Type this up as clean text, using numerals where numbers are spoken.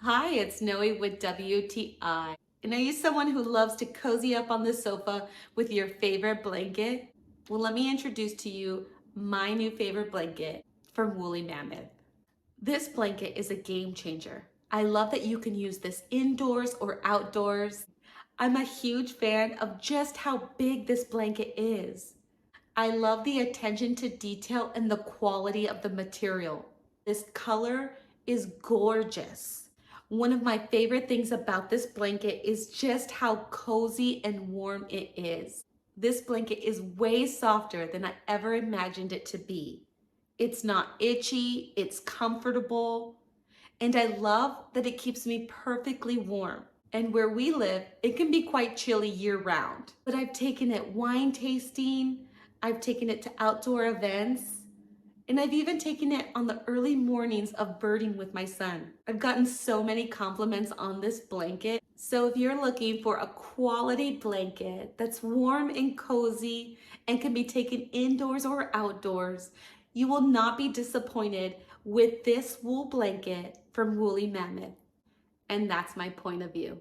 Hi, it's Noe with WTI. And are you someone who loves to cozy up on the sofa with your favorite blanket? Well, let me introduce to you my new favorite blanket from Woolly Mammoth. This blanket is a game changer. I love that you can use this indoors or outdoors. I'm a huge fan of just how big this blanket is. I love the attention to detail and the quality of the material. This color is gorgeous. One of my favorite things about this blanket is just how cozy and warm it is. This blanket is way softer than I ever imagined it to be. It's not itchy, it's comfortable, and I love that it keeps me perfectly warm. And where we live, it can be quite chilly year round. But I've taken it wine tasting, I've taken it to outdoor events, and I've even taken it on the early mornings of birding with my son. I've gotten so many compliments on this blanket. So if you're looking for a quality blanket that's warm and cozy and can be taken indoors or outdoors, you will not be disappointed with this wool blanket from Woolly Mammoth. And that's my point of view.